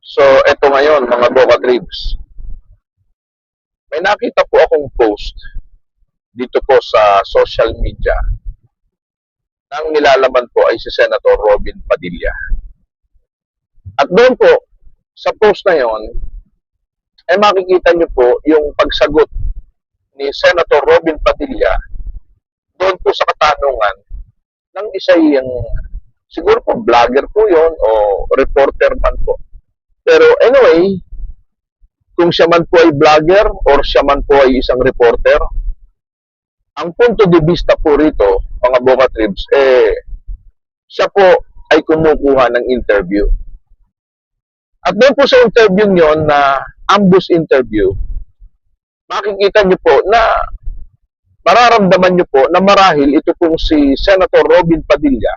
So, eto ngayon, mga Boka Tribs. May nakita po akong post dito po sa social media na ang nilalaman po ay si Senator Robin Padilla. At doon po, sa post na yon, ay makikita niyo po yung pagsagot ni Senator Robin Padilla doon po sa katanungan ng isa yung, siguro po vlogger po yon o reporter man po. Pero anyway, kung siya man po ay vlogger or siya man po ay isang reporter, ang punto de vista po rito, mga Boka Tribs, siya po ay kumukuha ng interview. At doon po sa interview nyon na ambush interview, makikita nyo po na mararamdaman nyo po na marahil ito pong si Senator Robin Padilla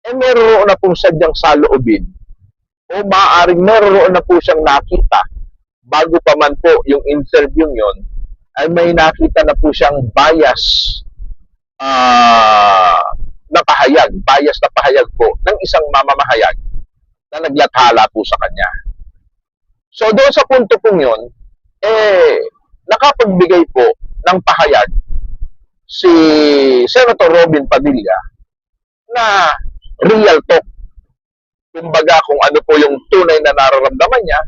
meron na pong sadyang saloobin o maaaring meron na po siyang nakita bago pa man po yung interview nyon ay may nakita na po siyang bias na pahayag po ng isang mamamahayag na naglathala po sa kanya. So doon sa punto pong yun, nakapagbigay po ng pahayag si Senator Robin Padilla na real talk. Kumbaga kung ano po yung tunay na nararamdaman niya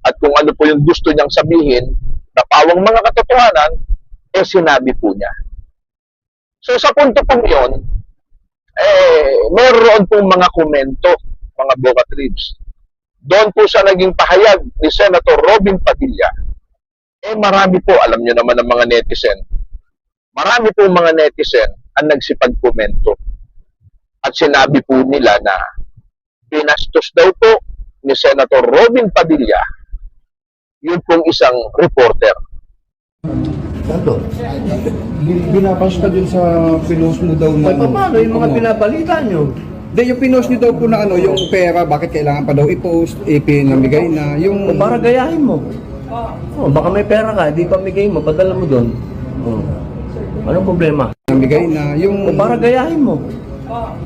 at kung ano po yung gusto niyang sabihin na pawang mga katotohanan, sinabi po niya. So sa punto pong yun, meron pong mga komento, mga Boka Tribs. Doon po sa naging pahayag ni Senator Robin Padilla, marami po, alam nyo naman ng mga netizen, marami po mga netizen ang nagsipag-komento. At sinabi po nila na pinastos daw po ni Senator Robin Padilla yun pong isang reporter. Ano? Binabash ka din sa pinost mo daw na... Ay, paano yung mga pinapalita nyo? Hindi, yung pinost niyo daw po na ano, yung pera, bakit kailangan pa daw i-post, pinamigay na, yung... O para gayahin mo. O, baka may pera ka, di pamigay mo, padala mo doon. O, anong problema? Namigay na, yung... O para gayahin mo.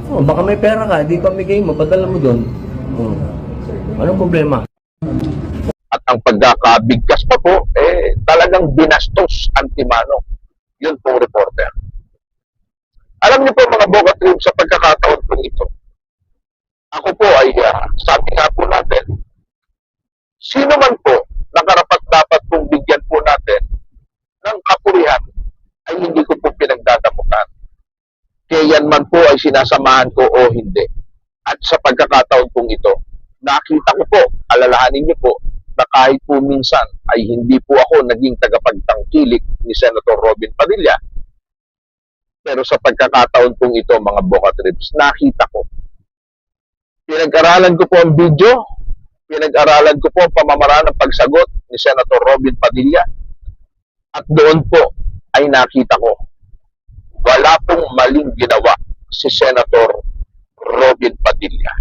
O, baka may pera ka, di pamigay mo, padala mo doon. O, anong problema? At ang pagkakabigkas pa po, talagang binastos antimano. Yun pong reporter. Alam niyo po mga Boka Tribs, sa pagkakataon po ito, ako po ay, sabi nga po natin, sino man po na karapat-dapat pong bigyan po natin ng kapurihan ay hindi ko po pinagdadamutan. Kaya yan man po ay sinasamahan ko o hindi. At sa pagkakataon pong ito, nakita ko po, alalahanin niyo po, na kahit po minsan ay hindi po ako naging tagapagtangkilik ni Senator Robin Padilla. Pero sa pagkakataon pong ito, mga Boka Tribs, nakita ko. Pinag-aralan ko po ang video, pinag-aralan ko po ang pamamaraan ng pagsagot ni Senator Robin Padilla. At doon po ay nakita ko, wala pong maling ginawa si Senator Robin Padilla.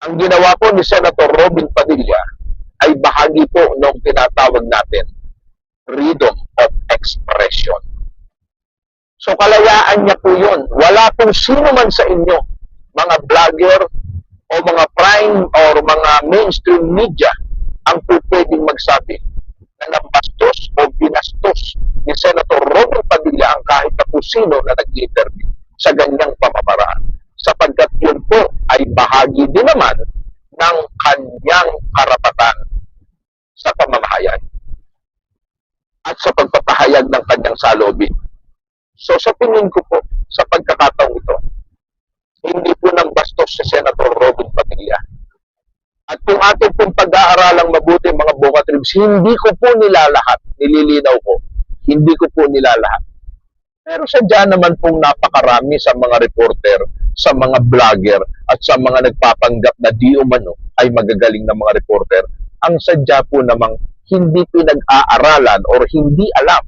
Ang ginawa po ni Senator Robin Padilla ay bahagi po ng tinatawag natin freedom of expression. So kalayaan niya po yun. Wala pong sino man sa inyo, mga vlogger o mga prime or mga mainstream media ang po pwedeng magsabi na nabastos o binastos ni Senator Robin Padilla ang kahit na po sino na nag-interview sa ganyang pamamaraan. Sapagkat yun po ay bahagi din naman ng kanyang karapatan sa pamamahayag at sa pagpapahayag ng kanyang saloobin. So sa tingin ko po, sa pagkakataong ito, hindi po nang bastos si Senator Robin Padilla. At kung ating pong pag-aaralang mabuti mga Boka Tribs, hindi ko po nilalahat, nililinaw ko, hindi ko po nilalahat. Pero sadya naman pong napakarami sa mga reporter, sa mga vlogger, at sa mga nagpapanggap na di umano ay magagaling na mga reporter, ang sadya po namang hindi pinag-aaralan or hindi alam.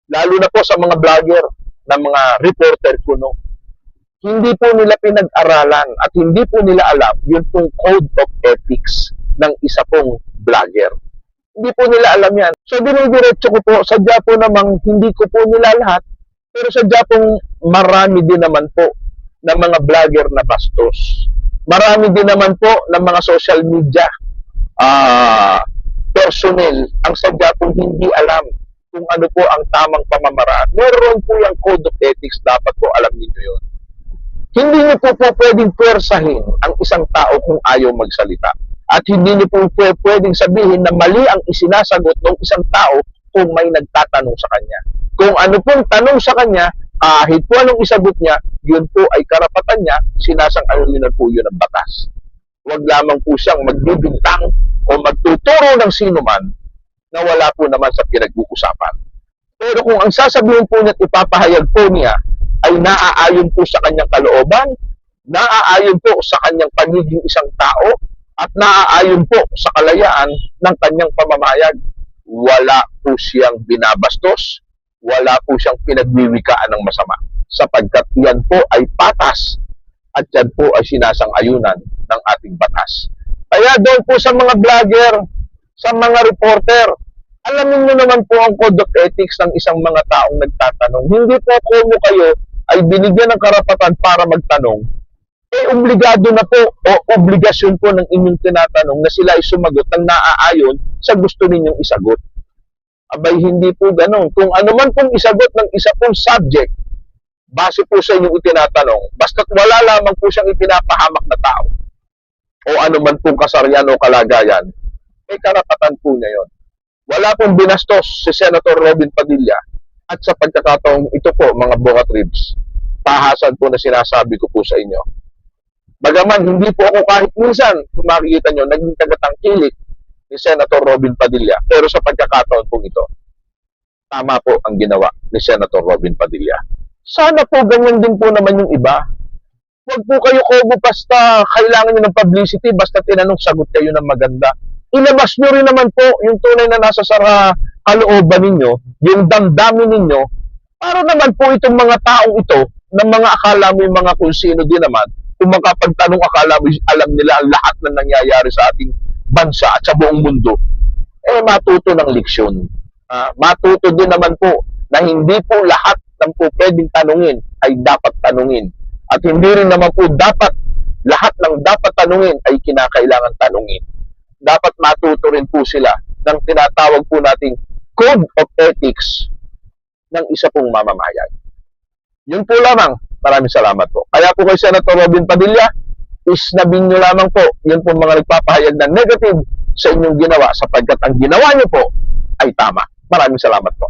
Lalo na po sa mga vlogger na mga reporter kuno. Hindi po nila pinag-aralan at hindi po nila alam yun pong code of ethics ng isa pong vlogger. Hindi po nila alam yan. So dinidiretso ko po, sadya po namang hindi ko po nila lahat, pero sadya pong marami din naman po ng mga vlogger na bastos. Marami din naman po ng mga social media personnel ang sadya pong hindi alam kung ano po ang tamang pamamaraan. Meron po yung code of ethics, dapat po alam niyo yun. Hindi niyo po pwedeng pwersahin ang isang tao kung ayaw magsalita. At hindi niyo po pwedeng sabihin na mali ang isinasagot ng isang tao kung may nagtatanong sa kanya. Kung ano pong tanong sa kanya, kahit po anong isagot niya, yun po ay karapatan niya, sinasang-ayunan po yun ng batas. Huwag lamang po siyang magbibintang o magtuturo ng sino man na wala po naman sa pinag-uusapan. Pero kung ang sasabihin po niya at ipapahayag po niya ay naaayon po sa kanyang kalooban, naaayon po sa kanyang pagiging isang tao, at naaayon po sa kalayaan ng kanyang pamamayag, wala po siyang binabastos, wala po siyang pinagwiwikaan ng masama. Sapagkat yan po ay patas at yan po ay sinasang-ayunan ng ating batas. Kaya doon po sa mga vlogger, sa mga reporter, alamin nyo naman po ang code of ethics ng isang mga taong nagtatanong. Hindi po kung kayo ay binigyan ng karapatan para magtanong, obligado na po o obligasyon po ng inyong tinatanong na sila ay sumagot ng naaayon sa gusto ninyong isagot. Abay, hindi po ganun. Kung ano man pong isagot ng isa pong subject, base po sa inyong itinatanong, basta't wala lamang po siyang ipinapahamak na tao, o ano man pong kasaryan o kalagayan, may karapatan po niya yun. Wala pong binastos si Senator Robin Padilla, at sa pagkakataong ito po, mga Bokat Ribs, tahasan po na sinasabi ko po sa inyo. Bagaman, hindi po ako kahit minsan, kung makikita nyo, naging tagatangkilik ni Senator Robin Padilla. Pero sa pagkakataon po ito, tama po ang ginawa ni Senator Robin Padilla. Sana po ganyan din po naman yung iba. Huwag po kayo kobo basta kailangan nyo ng publicity, basta tinanong sagot kayo ng maganda. Ilabas nyo rin naman po yung tunay na nasa kalooban ninyo, yung damdamin ninyo, para naman po itong mga taong ito, ng mga akala mo yung mga kung sino din naman, kung makapagtanong akala mo alam nila ang lahat na nangyayari sa ating bansa at sa buong mundo, matuto ng leksyon. Matuto din naman po na hindi po lahat ng po pwedeng tanungin ay dapat tanungin. At hindi rin naman po dapat lahat ng dapat tanungin ay kinakailangan tanungin. Dapat matuto rin po sila ng tinatawag po nating code of ethics ng isa pong mamamayan. Yun po lamang. Maraming salamat po. Kaya po kay Senator Robin Padilla, isnabing nyo lamang po, yun po mga nagpapahayag na negative sa inyong ginawa sapagkat ang ginawa nyo po ay tama. Maraming salamat po.